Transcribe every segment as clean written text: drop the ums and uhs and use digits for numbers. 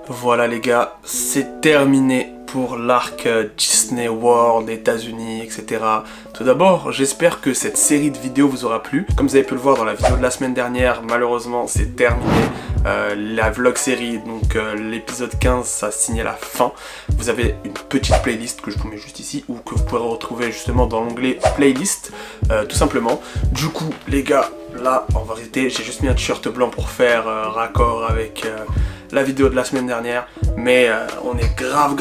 Voilà les gars, c'est terminé pour l'arc Disney World, États-Unis, etc. Tout d'abord, j'espère que cette série de vidéos vous aura plu. Comme vous avez pu le voir dans la vidéo de la semaine dernière, malheureusement c'est terminé. La vlog série, donc l'épisode 15, ça signait la fin. Vous avez une petite playlist que je vous mets juste ici, ou que vous pourrez retrouver justement dans l'onglet playlist, tout simplement. Du coup, les gars, là, en vérité, j'ai juste mis un t-shirt blanc pour faire raccord avec la vidéo de la semaine dernière, mais on est grave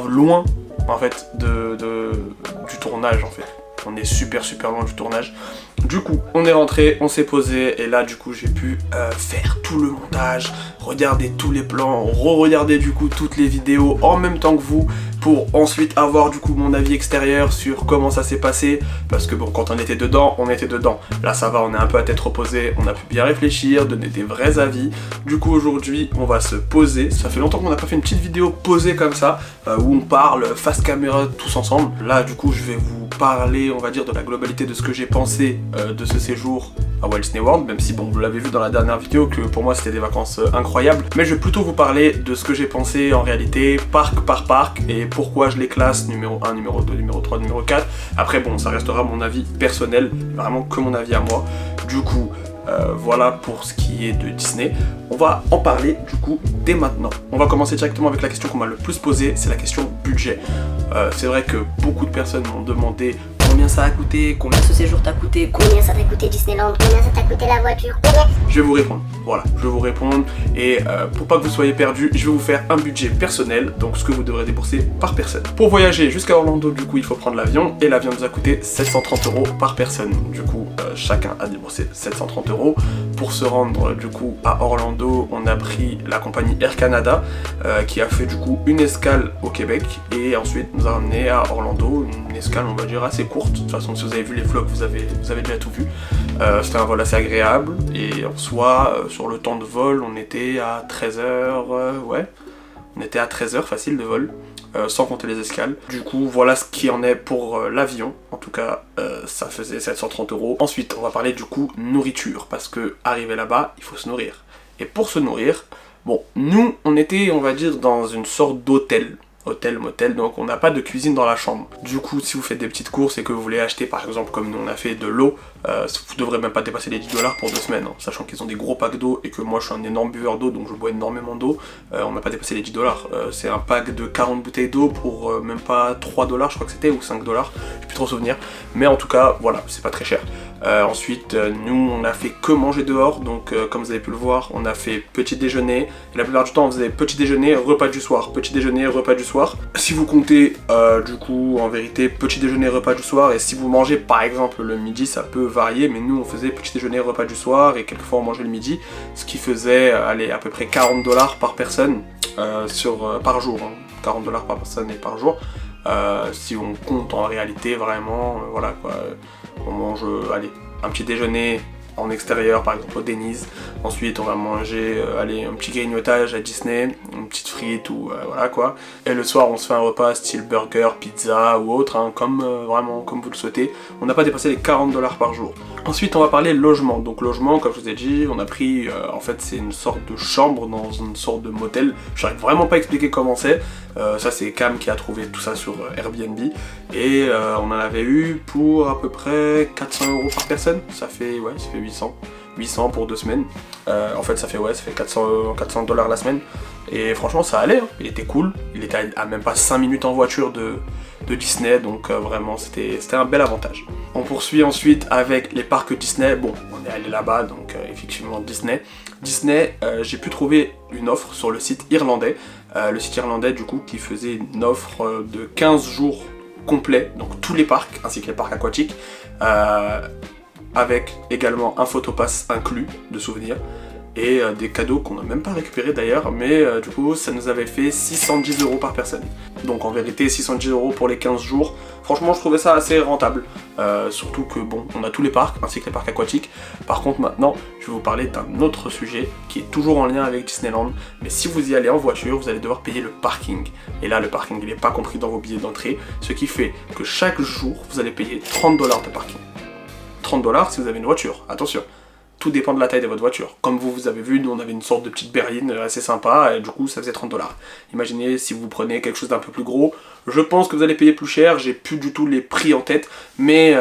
loin en fait du tournage en fait. On est super loin du tournage. Du coup, on est rentré, on s'est posé et là du coup j'ai pu faire tout le montage, regarder tous les plans, re-regarder du coup toutes les vidéos en même temps que vous pour ensuite avoir du coup mon avis extérieur sur comment ça s'est passé, parce que bon, quand on était dedans, on était dedans. Là ça va, on est un peu à tête reposée, on a pu bien réfléchir, donner des vrais avis. Du coup aujourd'hui, on va se poser. Ça fait longtemps qu'on n'a pas fait une petite vidéo posée comme ça, où on parle face caméra tous ensemble. Là du coup je vais vous parler, on va dire, de la globalité de ce que j'ai pensé de ce séjour à Walt Disney World, même si bon, vous l'avez vu dans la dernière vidéo que pour moi c'était des vacances incroyables, mais je vais plutôt vous parler de ce que j'ai pensé en réalité, parc par parc, et pourquoi je les classe numéro 1, numéro 2, numéro 3, numéro 4. Après bon, ça restera mon avis personnel, vraiment que mon avis à moi. Du coup, voilà pour ce qui est de Disney. On va en parler du coup dès maintenant. On va commencer directement avec la question qu'on m'a le plus posée, c'est la question budget. C'est vrai que beaucoup de personnes m'ont demandé combien ça a coûté, combien ce séjour t'a coûté, combien ça t'a coûté Disneyland, combien ça t'a coûté la voiture, combien... Je vais vous répondre, voilà, je vais vous répondre, et pour pas que vous soyez perdus, je vais vous faire un budget personnel, donc ce que vous devrez débourser par personne. Pour voyager jusqu'à Orlando, du coup, il faut prendre l'avion, et l'avion nous a coûté 730 € par personne. Du coup, chacun a déboursé 730 €. Pour se rendre, du coup, à Orlando, on a pris la compagnie Air Canada, qui a fait, du coup, une escale au Québec, et ensuite nous a ramené à Orlando, une escale, on va dire, assez courte. De toute façon, si vous avez vu les vlogs, vous avez déjà tout vu. C'était un vol assez agréable, et en soi, sur le temps de vol, on était à 13 h, ouais, on était à 13 h facile de vol, sans compter les escales. Du coup, voilà ce qui en est pour l'avion. En tout cas, ça faisait 730 €. Ensuite, on va parler du coup nourriture, parce que arrivé là-bas, il faut se nourrir. Et pour se nourrir, bon, nous, on était, on va dire, dans une sorte d'hôtel. Hôtel, motel, donc on n'a pas de cuisine dans la chambre. Du coup, si vous faites des petites courses et que vous voulez acheter, par exemple, comme nous on a fait, de l'eau, vous devrez même pas dépasser les 10 $ pour 2 semaines, hein, sachant qu'ils ont des gros packs d'eau et que moi je suis un énorme buveur d'eau, donc je bois énormément d'eau. On n'a pas dépassé les 10 $. C'est un pack de 40 bouteilles d'eau pour même pas 3 $, je crois que c'était, ou 5 $, je peux plus trop souvenir. Mais en tout cas, voilà, c'est pas très cher. Ensuite, nous on a fait que manger dehors, donc comme vous avez pu le voir, on a fait petit déjeuner, et la plupart du temps on faisait petit déjeuner, repas du soir, petit déjeuner, repas du soir. Si vous comptez, du coup, en vérité, petit déjeuner, repas du soir, et si vous mangez par exemple le midi, ça peut varier, mais nous on faisait petit déjeuner, repas du soir, et quelquefois on mangeait le midi, ce qui faisait, allez, à peu près 40 $ par personne, par jour, hein. 40 $ par personne et par jour. Si on compte en réalité vraiment, voilà quoi, on mange, allez, un petit déjeuner en extérieur, par exemple au Denny's. Ensuite on va manger, allez, un petit grignotage à Disney, une petite frite ou voilà quoi. Et le soir on se fait un repas style burger, pizza ou autre, hein, comme vraiment comme vous le souhaitez. On n'a pas dépassé les 40 $ par jour. Ensuite on va parler logement. Donc logement, comme je vous ai dit, on a pris, en fait c'est une sorte de chambre dans une sorte de motel. Je n'arrive vraiment pas à expliquer comment c'est. Ça c'est Cam qui a trouvé tout ça sur Airbnb. Et on en avait eu pour à peu près 400 € par personne. Ça fait 800 pour 2 semaines. En fait ça fait 400 $ la semaine. Et franchement ça allait, hein. Il était cool. Il était à même pas 5 minutes en voiture de Disney, donc vraiment c'était un bel avantage. On poursuit ensuite avec les parcs Disney. Bon, on est allé là-bas, donc effectivement Disney, j'ai pu trouver une offre sur le site irlandais. Le site irlandais du coup qui faisait une offre de 15 jours complets, donc tous les parcs ainsi que les parcs aquatiques, avec également un photopass inclus de souvenirs, et des cadeaux qu'on n'a même pas récupérés d'ailleurs, mais du coup ça nous avait fait 610 € par personne. Donc en vérité 610 € pour les 15 jours, franchement je trouvais ça assez rentable, surtout que bon, on a tous les parcs ainsi que les parcs aquatiques. Par contre maintenant je vais vous parler d'un autre sujet qui est toujours en lien avec Disneyland, mais si vous y allez en voiture vous allez devoir payer le parking, et là le parking il n'est pas compris dans vos billets d'entrée, ce qui fait que chaque jour vous allez payer 30 $ de parking. 30 $ si vous avez une voiture, attention. tout dépend de la taille de votre voiture. Comme vous avez vu, nous on avait une sorte de petite berline assez sympa et du coup ça faisait 30 $. Imaginez si vous prenez quelque chose d'un peu plus gros, je pense que vous allez payer plus cher, j'ai plus du tout les prix en tête, mais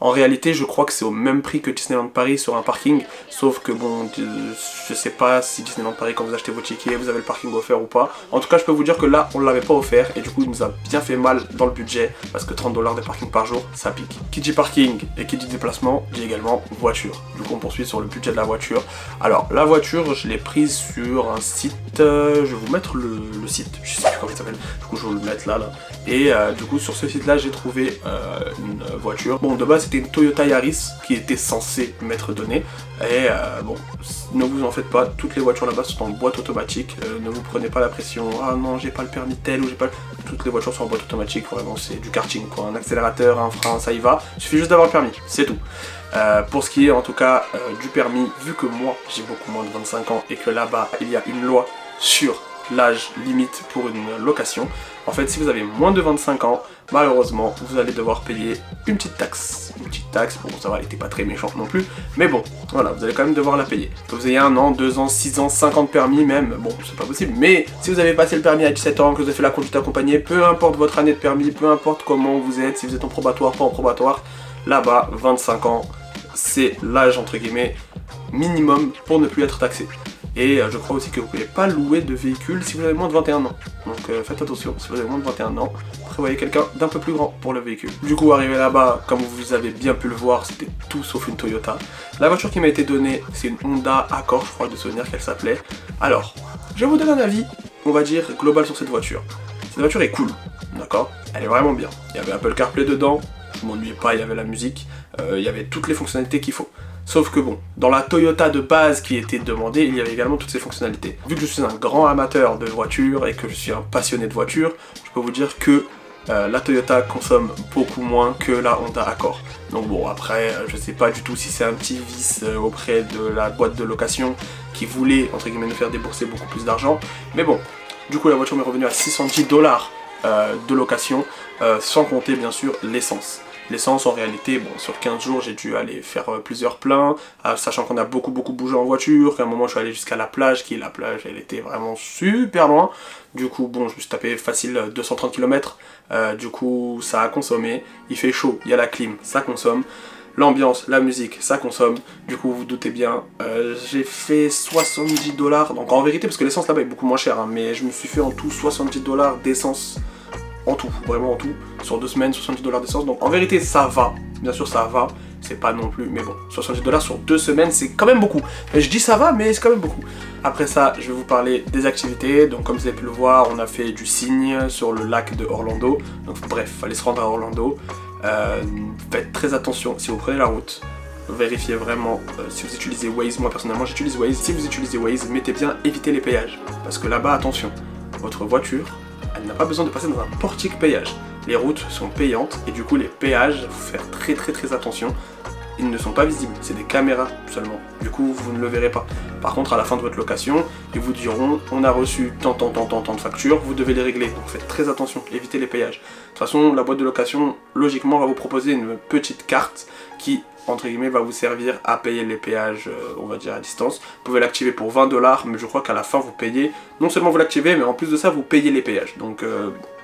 en réalité je crois que c'est au même prix que Disneyland Paris sur un parking, sauf que bon, je sais pas si Disneyland Paris quand vous achetez vos tickets, vous avez le parking offert ou pas. En tout cas je peux vous dire que là on l'avait pas offert et du coup il nous a bien fait mal dans le budget parce que 30 $ de parking par jour ça pique. Qui dit parking et qui dit déplacement dit également voiture. Du coup on poursuit sur le budget de la voiture. Alors la voiture je l'ai prise sur un site, je vais vous mettre le site, je sais plus comment il s'appelle, du coup je vais vous le mettre là. Et du coup sur ce site là j'ai trouvé une voiture. Bon de base c'était une Toyota Yaris qui était censée m'être donnée. Et bon, ne vous en faites pas, toutes les voitures là-bas sont en boîte automatique, ne vous prenez pas la pression, ah non j'ai pas le permis tel ou j'ai pas... Toutes les voitures sont en boîte automatique, vraiment c'est du karting quoi, un accélérateur, un frein, ça y va, il suffit juste d'avoir le permis, c'est tout. Pour ce qui est en tout cas du permis, vu que moi j'ai beaucoup moins de 25 ans et que là-bas il y a une loi sur l'âge limite pour une location, en fait si vous avez moins de 25 ans, malheureusement vous allez devoir payer une petite taxe. Une petite taxe, bon ça va, elle était pas très méchante non plus, mais bon, voilà, vous allez quand même devoir la payer. Que vous ayez 1 an, 2 ans, 6 ans, 5 ans de permis même, bon c'est pas possible, mais si vous avez passé le permis à 17 ans, que vous avez fait la conduite accompagnée, peu importe votre année de permis, peu importe comment vous êtes, si vous êtes en probatoire, pas en probatoire, là-bas, 25 ans, c'est l'âge entre guillemets minimum pour ne plus être taxé. Et je crois aussi que vous ne pouvez pas louer de véhicule si vous avez moins de 21 ans. Donc faites attention, si vous avez moins de 21 ans, prévoyez quelqu'un d'un peu plus grand pour le véhicule. Du coup, arrivé là-bas, comme vous avez bien pu le voir, c'était tout sauf une Toyota. La voiture qui m'a été donnée, c'est une Honda Accord, je crois de souvenir qu'elle s'appelait. Alors, je vais vous donner un avis, on va dire, global sur cette voiture. Cette voiture est cool, d'accord? Elle est vraiment bien. Il y avait Apple CarPlay dedans, je m'ennuyais pas, il y avait la musique, il y avait toutes les fonctionnalités qu'il faut. Sauf que bon, dans la Toyota de base qui était demandée, il y avait également toutes ces fonctionnalités. Vu que je suis un grand amateur de voitures et que je suis un passionné de voitures, je peux vous dire que la Toyota consomme beaucoup moins que la Honda Accord. Donc bon, après, je sais pas du tout si c'est un petit vice auprès de la boîte de location qui voulait, entre guillemets, nous faire débourser beaucoup plus d'argent. Mais bon, du coup la voiture m'est revenue à 610 $ de location, sans compter bien sûr l'essence. L'essence en réalité, bon, sur 15 jours j'ai dû aller faire plusieurs pleins, sachant qu'on a beaucoup bougé en voiture, qu'à un moment je suis allé jusqu'à la plage, la plage elle était vraiment super loin, du coup bon je me suis tapé facile 230 km, du coup ça a consommé, il fait chaud, il y a la clim, ça consomme, l'ambiance, la musique, ça consomme, du coup vous doutez bien, j'ai fait 70 $, donc en vérité parce que l'essence là-bas est beaucoup moins chère, hein, mais je me suis fait en tout 70 $ d'essence. En tout, vraiment en tout, sur 2 semaines, 70 $ d'essence, donc en vérité ça va, bien sûr ça va, c'est pas non plus, mais bon, 70 $ sur 2 semaines c'est quand même beaucoup, et je dis ça va mais c'est quand même beaucoup. Après ça, je vais vous parler des activités, donc comme vous avez pu le voir, on a fait du cygne sur le lac de Orlando, donc bref, fallait se rendre à Orlando, faites très attention si vous prenez la route, vérifiez vraiment si vous utilisez Waze, moi personnellement j'utilise Waze, si vous utilisez Waze, mettez bien éviter les péages, parce que là-bas attention, votre voiture, elle n'a pas besoin de passer dans un portique péage. Les routes sont payantes et du coup les péages, il faut faire très attention. Ils ne sont pas visibles, c'est des caméras seulement. Du coup vous ne le verrez pas. Par contre à la fin de votre location, ils vous diront on a reçu tant de factures, vous devez les régler. Donc faites très attention, évitez les péages. De toute façon la boîte de location logiquement va vous proposer une petite carte qui entre guillemets va vous servir à payer les péages, on va dire à distance. Vous pouvez l'activer pour 20 $, mais je crois qu'à la fin vous payez, non seulement vous l'activez, mais en plus de ça vous payez les péages. Donc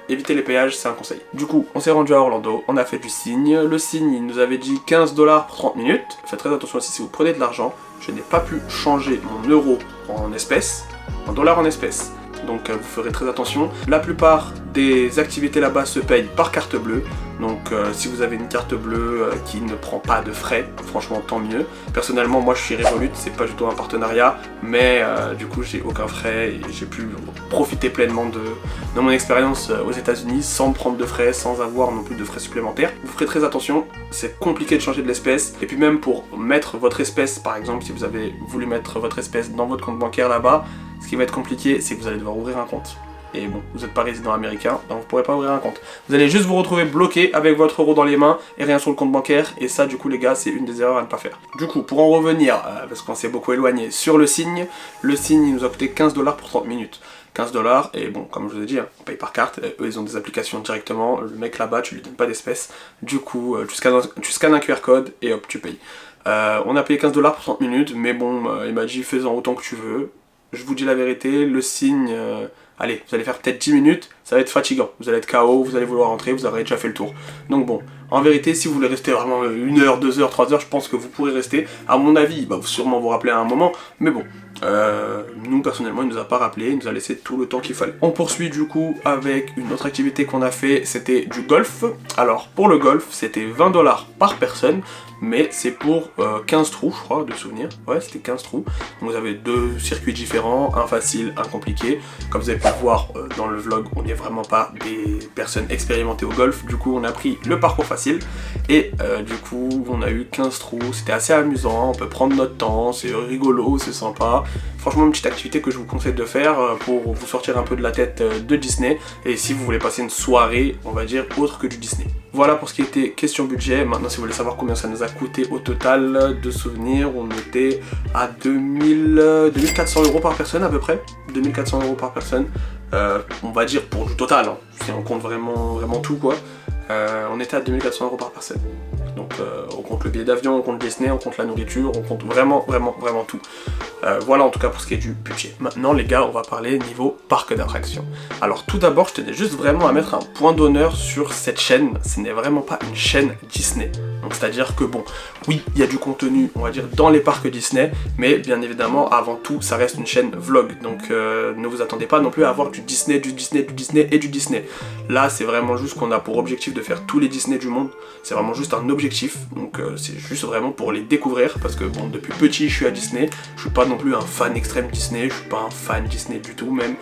évitez les péages, c'est un conseil. Du coup, on s'est rendu à Orlando, on a fait du cygne. Le cygne, il nous avait dit 15 $ pour 30 minutes. Faites très attention aussi si vous prenez de l'argent. Je n'ai pas pu changer mon euro en espèces, en dollars en espèces. Donc vous ferez très attention. La plupart des activités là-bas se payent par carte bleue. Donc si vous avez une carte bleue qui ne prend pas de frais, franchement tant mieux. Personnellement moi je suis Revolut, c'est pas du tout un partenariat, mais du coup j'ai aucun frais et j'ai pu profiter pleinement de mon expérience aux États-Unis sans prendre de frais, sans avoir non plus de frais supplémentaires. Vous ferez très attention, c'est compliqué de changer de l'espèce. Et puis même pour mettre votre espèce, par exemple si vous avez voulu mettre votre espèce dans votre compte bancaire là-bas, ce qui va être compliqué c'est que vous allez devoir ouvrir un compte. Et bon, vous n'êtes pas résident américain, donc vous ne pourrez pas ouvrir un compte. Vous allez juste vous retrouver bloqué avec votre euro dans les mains et rien sur le compte bancaire. Et ça, du coup, les gars, c'est une des erreurs à ne pas faire. Du coup, pour en revenir, parce qu'on s'est beaucoup éloigné, sur le cygne il nous a coûté 15 $ pour 30 minutes. 15 $, et bon, comme je vous ai dit, hein, on paye par carte, eux ils ont des applications directement, le mec là-bas, tu lui donnes pas d'espèces. Du coup, tu scannes un QR code et hop, tu payes. On a payé 15$ pour 30 minutes, mais bon, il m'a dit fais-en autant que tu veux. Je vous dis la vérité, le signe, allez, vous allez faire peut-être 10 minutes, ça va être fatigant. Vous allez être KO, vous allez vouloir rentrer, vous aurez déjà fait le tour. Donc bon, en vérité, si vous voulez rester vraiment 1 heure, 2 heures, 3 heures, je pense que vous pourrez rester. À mon avis, il va sûrement vous rappeler à un moment, mais bon. Nous personnellement il nous a pas rappelé, il nous a laissé tout le temps qu'il fallait. On poursuit du coup avec une autre activité qu'on a fait, c'était du golf. Alors pour le golf c'était 20$ par personne, mais c'est pour 15 trous je crois de souvenir. Ouais, c'était 15 trous. Donc vous avez 2 circuits différents, un facile, un compliqué. Comme vous avez pu le voir dans le vlog, on n'est vraiment pas des personnes expérimentées au golf. Du coup on a pris le parcours facile et du coup on a eu 15 trous. C'était assez amusant, on peut prendre notre temps, c'est rigolo, c'est sympa. Franchement, une petite activité que je vous conseille de faire pour vous sortir un peu de la tête de Disney et si vous voulez passer une soirée, on va dire, autre que du Disney. Voilà pour ce qui était question budget. Maintenant, si vous voulez savoir combien ça nous a coûté au total, de souvenirs, on était à 2400€ par personne à peu près. 2400€ par personne, on va dire pour du total, hein, si on compte vraiment tout quoi. On était à 2400€ par personne. Donc on compte le billet d'avion, on compte Disney, on compte la nourriture, on compte vraiment tout. Voilà en tout cas pour ce qui est du budget. Maintenant les gars, on va parler niveau parc d'attractions. Alors tout d'abord, je tenais juste vraiment à mettre un point d'honneur sur cette chaîne. Ce n'est vraiment pas une chaîne Disney. Donc c'est-à-dire que bon, oui, il y a du contenu, on va dire, dans les parcs Disney, mais bien évidemment, avant tout, ça reste une chaîne vlog. Donc ne vous attendez pas non plus à avoir du Disney et du Disney. Là, c'est vraiment juste qu'on a pour objectif de faire tous les Disney du monde. C'est vraiment juste un objectif. Donc c'est juste vraiment pour les découvrir. Parce que bon, depuis petit, je suis à Disney. Je suis pas non plus un fan extrême Disney. Je suis pas un fan Disney du tout même.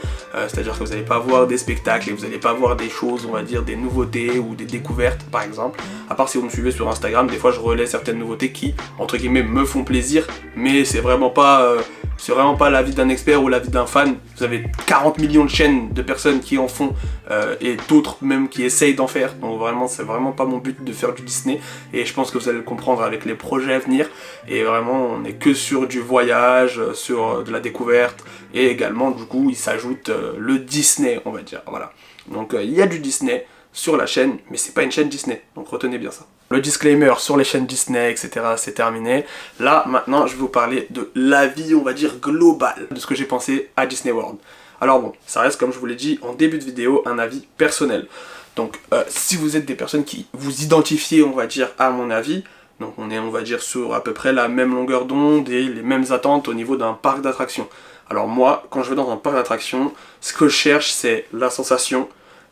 C'est-à-dire que vous n'allez pas voir des spectacles et vous n'allez pas voir des choses, on va dire, des nouveautés ou des découvertes, par exemple. À part si vous me suivez sur Instagram, des fois je relais certaines nouveautés qui, entre guillemets, me font plaisir. Mais c'est vraiment pas l'avis d'un expert ou l'avis d'un fan. Vous avez 40 millions de chaînes de personnes qui en font et d'autres même qui essayent d'en faire. Donc vraiment, c'est vraiment pas mon but de faire du Disney. Et je pense que vous allez le comprendre avec les projets à venir. Et vraiment, on n'est que sur du voyage, sur de la découverte. Et également, du coup, il s'ajoute le Disney, on va dire. Voilà. Donc il y a du Disney sur la chaîne, mais c'est pas une chaîne Disney. Donc retenez bien ça. Le disclaimer sur les chaînes Disney, etc., c'est terminé. Là, maintenant, je vais vous parler de l'avis, on va dire, global de ce que j'ai pensé à Disney World. Alors bon, ça reste, comme je vous l'ai dit en début de vidéo, un avis personnel. Donc, si vous êtes des personnes qui vous identifiez, on va dire, à mon avis, donc on est, on va dire, sur à peu près la même longueur d'onde et les mêmes attentes au niveau d'un parc d'attractions. Alors moi, quand je vais dans un parc d'attractions, ce que je cherche, c'est la sensation,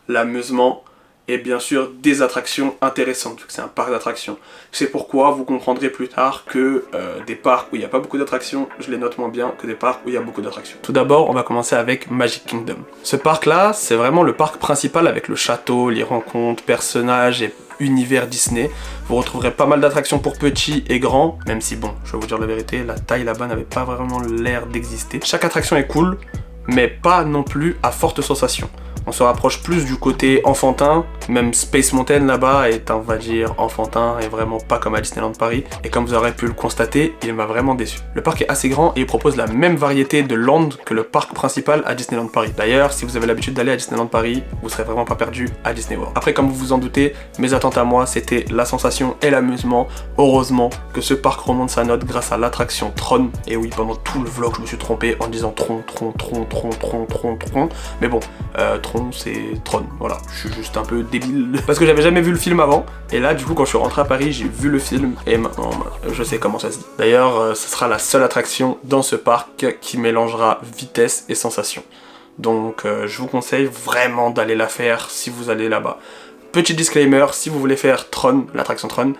l'amusement, et bien sûr des attractions intéressantes, vu que c'est un parc d'attractions. C'est pourquoi vous comprendrez plus tard que des parcs où il n'y a pas beaucoup d'attractions, je les note moins bien que des parcs où il y a beaucoup d'attractions. Tout d'abord, on va commencer avec Magic Kingdom. Ce parc-là, c'est vraiment le parc principal avec le château, les rencontres, personnages et univers Disney. Vous retrouverez pas mal d'attractions pour petits et grands, même si bon, je vais vous dire la vérité, la taille là-bas n'avait pas vraiment l'air d'exister. Chaque attraction est cool, mais pas non plus à forte sensation. On se rapproche plus du côté enfantin, même Space Mountain là-bas est, on va dire, enfantin et vraiment pas comme à Disneyland Paris. Et comme vous aurez pu le constater, il m'a vraiment déçu. Le parc est assez grand et il propose la même variété de land que le parc principal à Disneyland Paris. D'ailleurs, si vous avez l'habitude d'aller à Disneyland Paris, vous serez vraiment pas perdu à Disney World. Après, comme vous vous en doutez, mes attentes à moi, c'était la sensation et l'amusement. Heureusement que ce parc remonte sa note grâce à l'attraction Tron. Et oui, pendant tout le vlog, je me suis trompé en disant Tron. Mais bon, Tron, c'est Tron, voilà, je suis juste un peu débile parce que j'avais jamais vu le film avant et là du coup quand je suis rentré à Paris j'ai vu le film et maintenant je sais comment ça se dit. D'ailleurs ce sera la seule attraction dans ce parc qui mélangera vitesse et sensation, donc je vous conseille vraiment d'aller la faire si vous allez là-bas. Petit disclaimer, si vous voulez faire Tron, l'attraction Tron,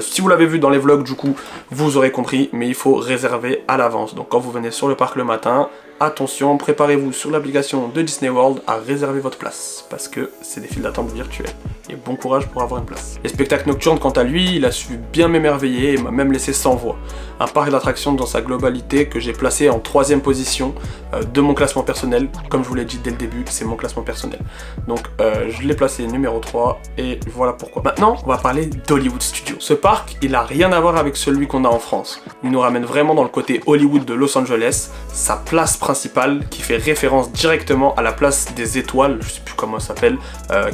si vous l'avez vu dans les vlogs du coup, vous aurez compris, mais il faut réserver à l'avance. Donc quand vous venez sur le parc le matin, attention, préparez-vous sur l'application de Disney World à réserver votre place, parce que c'est des files d'attente virtuelles. Et bon courage pour avoir une place. Les spectacles nocturnes, quant à lui, il a su bien m'émerveiller et m'a même laissé sans voix. Un parc d'attractions dans sa globalité que j'ai placé en 3e position de mon classement personnel. Comme je vous l'ai dit dès le début, c'est mon classement personnel. Donc je l'ai placé numéro 3 et voilà pourquoi. Maintenant, on va parler d'Hollywood Studios. Ce parc, il n'a rien à voir avec celui qu'on a en France. Il nous ramène vraiment dans le côté Hollywood de Los Angeles. Sa place principale qui fait référence directement à la place des étoiles, je sais plus comment ça s'appelle,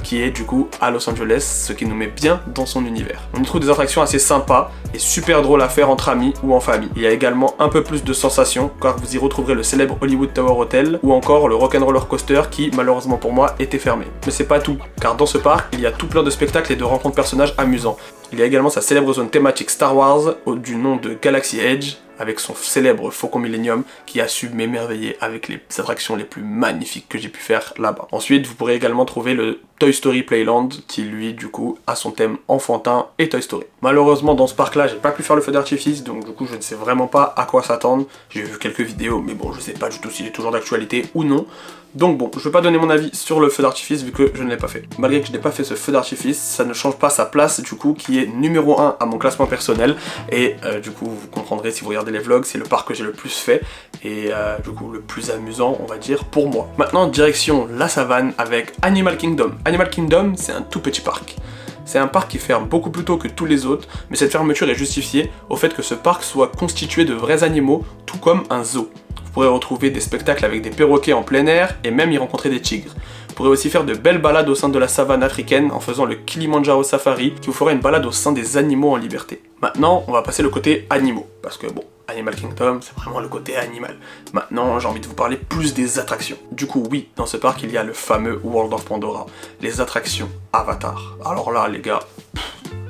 qui est du coup à Los Angeles, ce qui nous met bien dans son univers. On y trouve des attractions assez sympas et super drôles à faire entre amis ou en famille. Il y a également un peu plus de sensations car vous y retrouverez le célèbre Hollywood Tower Hotel ou encore le Rock'n'Roller Coaster qui malheureusement pour moi était fermé. Mais c'est pas tout, car dans ce parc il y a tout plein de spectacles et de rencontres personnages amusants. Il y a également sa célèbre zone thématique Star Wars du nom de Galaxy Edge, avec son célèbre Faucon Millennium qui a su m'émerveiller avec les attractions les plus magnifiques que j'ai pu faire là-bas. Ensuite, vous pourrez également trouver le Toy Story Playland qui lui du coup a son thème enfantin et Toy Story. Malheureusement dans ce parc là j'ai pas pu faire le feu d'artifice, donc du coup je ne sais vraiment pas à quoi s'attendre. J'ai vu quelques vidéos mais bon je sais pas du tout s'il est toujours d'actualité ou non. Donc bon, je vais pas donner mon avis sur le feu d'artifice vu que je ne l'ai pas fait. Malgré que je n'ai pas fait ce feu d'artifice, ça ne change pas sa place du coup qui est numéro 1 à mon classement personnel. Et du coup vous comprendrez si vous regardez les vlogs, c'est le parc que j'ai le plus fait et du coup le plus amusant on va dire pour moi. Maintenant direction la savane avec Animal Kingdom. Animal Kingdom c'est un tout petit parc. C'est un parc qui ferme beaucoup plus tôt que tous les autres, mais cette fermeture est justifiée au fait que ce parc soit constitué de vrais animaux, tout comme un zoo. Vous pourrez retrouver des spectacles avec des perroquets en plein air et même y rencontrer des tigres. Vous pourrez aussi faire de belles balades au sein de la savane africaine en faisant le Kilimanjaro Safari qui vous fera une balade au sein des animaux en liberté. Maintenant, on va passer le côté animaux, parce que bon, Animal Kingdom, c'est vraiment le côté animal. Maintenant, j'ai envie de vous parler plus des attractions. Du coup, oui, dans ce parc, il y a le fameux World of Pandora, les attractions Avatar. Alors là, les gars,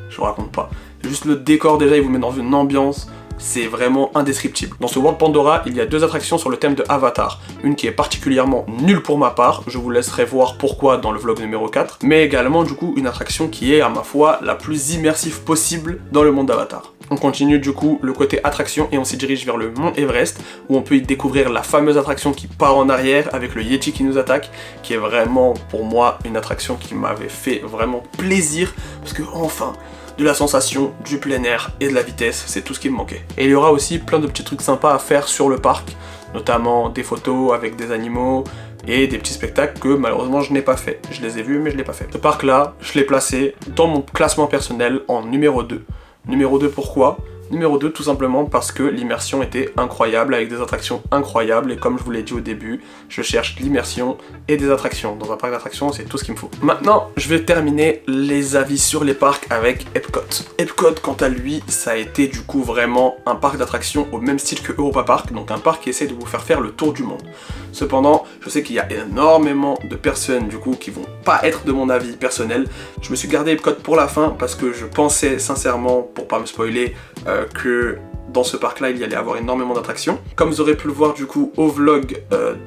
je vous raconte pas. Juste le décor déjà, il vous met dans une ambiance. C'est vraiment indescriptible. Dans ce World Pandora, il y a deux attractions sur le thème de Avatar. Une qui est particulièrement nulle pour ma part, je vous laisserai voir pourquoi dans le vlog numéro 4, mais également du coup une attraction qui est à ma foi la plus immersive possible dans le monde d'Avatar. On continue du coup le côté attraction et on s'y dirige vers le mont Everest où on peut y découvrir la fameuse attraction qui part en arrière avec le Yeti qui nous attaque, qui est vraiment pour moi une attraction qui m'avait fait vraiment plaisir parce que enfin de la sensation, du plein air et de la vitesse, c'est tout ce qui me manquait. Et il y aura aussi plein de petits trucs sympas à faire sur le parc, notamment des photos avec des animaux et des petits spectacles que malheureusement je n'ai pas fait. Je les ai vus mais je ne l'ai pas fait. Ce parc là, je l'ai placé dans mon classement personnel en numéro 2. Numéro 2 pourquoi ? Numéro 2 tout simplement parce que l'immersion était incroyable avec des attractions incroyables et comme je vous l'ai dit au début, je cherche l'immersion et des attractions. Dans un parc d'attractions, c'est tout ce qu'il me faut. Maintenant, je vais terminer les avis sur les parcs avec Epcot. Epcot, quant à lui, ça a été du coup vraiment un parc d'attractions au même style que Europa Park, donc un parc qui essaie de vous faire le tour du monde. Cependant, je sais qu'il y a énormément de personnes du coup qui vont pas être de mon avis personnel. Je me suis gardé Epcot pour la fin parce que je pensais sincèrement, pour pas me spoiler, que dans ce parc là il y allait avoir énormément d'attractions. Comme vous aurez pu le voir du coup au vlog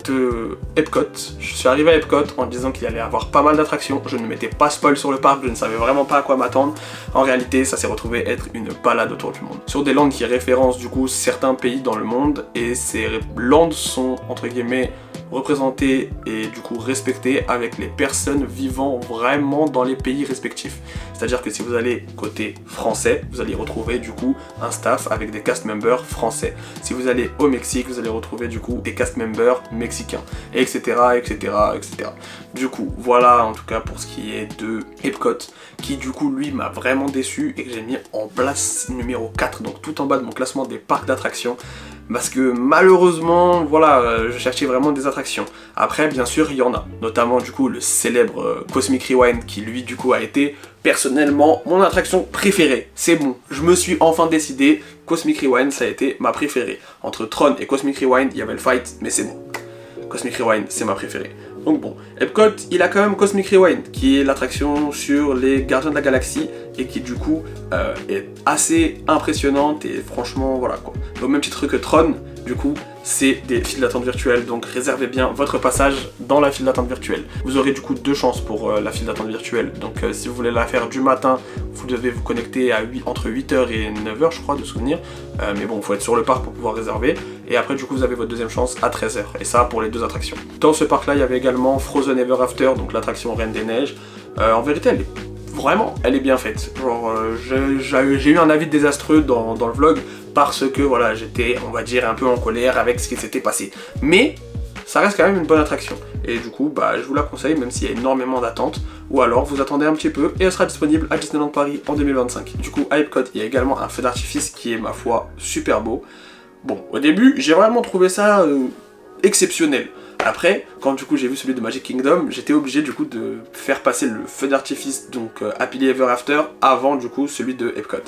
de Epcot, je suis arrivé à Epcot en disant qu'il y allait avoir pas mal d'attractions. Je ne m'étais pas spoil sur le parc, je ne savais vraiment pas à quoi m'attendre. En réalité ça s'est retrouvé être une balade autour du monde. Sur des landes qui référencent du coup certains pays dans le monde et ces landes sont entre guillemets représentées et du coup respectées avec les personnes vivant vraiment dans les pays respectifs. C'est-à-dire que si vous allez côté français, vous allez retrouver du coup un staff avec des cast members français. Si vous allez au Mexique, vous allez retrouver du coup des cast members mexicains, etc. etc. etc. Du coup, voilà en tout cas pour ce qui est de Epcot, qui du coup lui m'a vraiment déçu et que j'ai mis en place numéro 4, donc tout en bas de mon classement des parcs d'attractions. Parce que malheureusement, voilà, je cherchais vraiment des attractions. Après, bien sûr, il y en a. Notamment, du coup, le célèbre Cosmic Rewind qui, lui, du coup, a été, personnellement, mon attraction préférée. C'est bon, je me suis enfin décidé. Cosmic Rewind, ça a été ma préférée. Entre Tron et Cosmic Rewind, il y avait le fight, mais c'est bon. Cosmic Rewind, c'est ma préférée. Donc bon, Epcot, il a quand même Cosmic Rewind, qui est l'attraction sur les Gardiens de la Galaxie, et qui du coup est assez impressionnante, et franchement, voilà quoi. Au même titre que Tron, du coup, c'est des files d'attente virtuelles, donc réservez bien votre passage dans la file d'attente virtuelle. Vous aurez du coup 2 chances pour la file d'attente virtuelle, donc si vous voulez la faire du matin, vous devez vous connecter à entre 8h et 9h je crois de souvenir, mais bon, il faut être sur le parc pour pouvoir réserver, et après du coup vous avez votre deuxième chance à 13h, et ça pour les 2 attractions. Dans ce parc là, il y avait également Frozen Ever After, donc l'attraction Reine des Neiges. En vérité, elle est bien faite. Genre, j'ai eu un avis désastreux dans le vlog, parce que voilà, j'étais, on va dire, un peu en colère avec ce qui s'était passé. Mais ça reste quand même une bonne attraction. Et du coup, bah, je vous la conseille, même s'il y a énormément d'attentes. Ou alors, vous attendez un petit peu et elle sera disponible à Disneyland Paris en 2025. Du coup, à Epcot, il y a également un feu d'artifice qui est, ma foi, super beau. Bon, au début, j'ai vraiment trouvé ça exceptionnel. Après, quand du coup j'ai vu celui de Magic Kingdom, j'étais obligé du coup de faire passer le feu d'artifice, donc Happily Ever After, avant du coup celui de Epcot.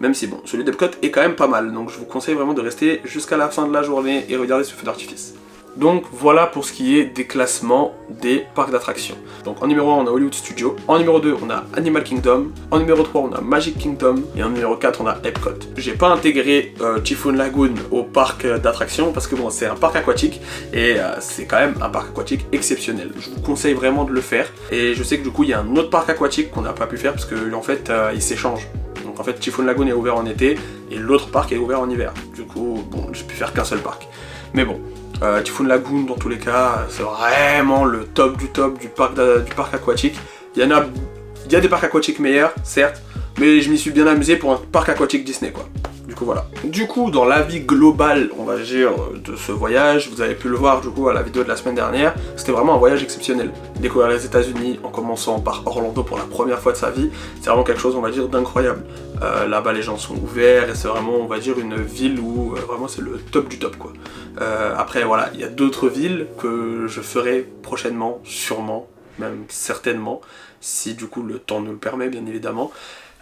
Même si bon, celui d'Epcot est quand même pas mal, donc je vous conseille vraiment de rester jusqu'à la fin de la journée et regarder ce feu d'artifice. Donc voilà pour ce qui est des classements des parcs d'attractions. Donc en numéro 1 on a Hollywood Studios, en numéro 2 on a Animal Kingdom, en numéro 3 on a Magic Kingdom et en numéro 4 on a Epcot. J'ai pas intégré Typhoon Lagoon au parc d'attractions parce que bon c'est un parc aquatique et c'est quand même un parc aquatique exceptionnel. Je vous conseille vraiment de le faire et je sais que du coup il y a un autre parc aquatique qu'on n'a pas pu faire parce que en fait il s'échange. Donc en fait Typhoon Lagoon est ouvert en été et l'autre parc est ouvert en hiver. Du coup bon j'ai pu faire qu'un seul parc. Mais bon. Typhoon Lagoon dans tous les cas, c'est vraiment le top du parc aquatique. Il y a des parcs aquatiques meilleurs, certes, mais je m'y suis bien amusé pour un parc aquatique Disney quoi. Du coup voilà. Du coup dans l'avis global, on va dire, de ce voyage, vous avez pu le voir du coup à la vidéo de la semaine dernière, c'était vraiment un voyage exceptionnel. Découvrir les États-Unis en commençant par Orlando pour la première fois de sa vie, c'est vraiment quelque chose on va dire d'incroyable. Là-bas les gens sont ouverts et c'est vraiment on va dire une ville où vraiment c'est le top du top quoi. Après voilà, il y a d'autres villes que je ferai prochainement, sûrement, même certainement, si du coup le temps nous le permet bien évidemment.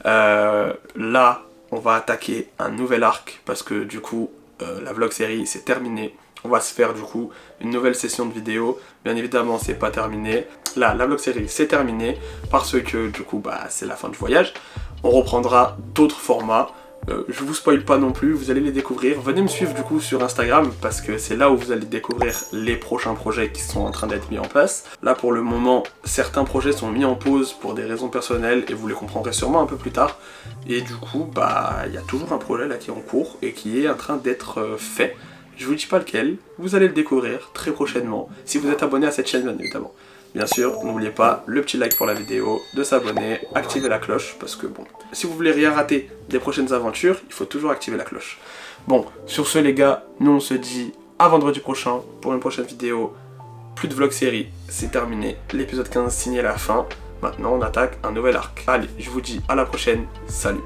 Là on va attaquer un nouvel arc parce que du coup la vlog série c'est terminé. On va se faire du coup une nouvelle session de vidéo. Bien évidemment c'est pas terminé. Là la vlog série c'est terminé parce que du coup bah c'est la fin du voyage. On reprendra d'autres formats. Je vous spoil pas non plus, vous allez les découvrir. Venez me suivre du coup sur Instagram parce que c'est là où vous allez découvrir les prochains projets qui sont en train d'être mis en place. Là pour le moment, certains projets sont mis en pause pour des raisons personnelles et vous les comprendrez sûrement un peu plus tard. Et du coup, bah il y a toujours un projet là qui est en cours et qui est en train d'être fait. Je vous dis pas lequel, vous allez le découvrir très prochainement si vous êtes abonné à cette chaîne bien évidemment. Bien sûr, n'oubliez pas le petit like pour la vidéo, de s'abonner, activer la cloche, parce que bon, si vous voulez rien rater des prochaines aventures, il faut toujours activer la cloche. Bon, sur ce les gars, nous on se dit à vendredi prochain pour une prochaine vidéo. Plus de vlog série, c'est terminé, l'épisode 15 signé la fin. Maintenant on attaque un nouvel arc. Allez, je vous dis à la prochaine, salut.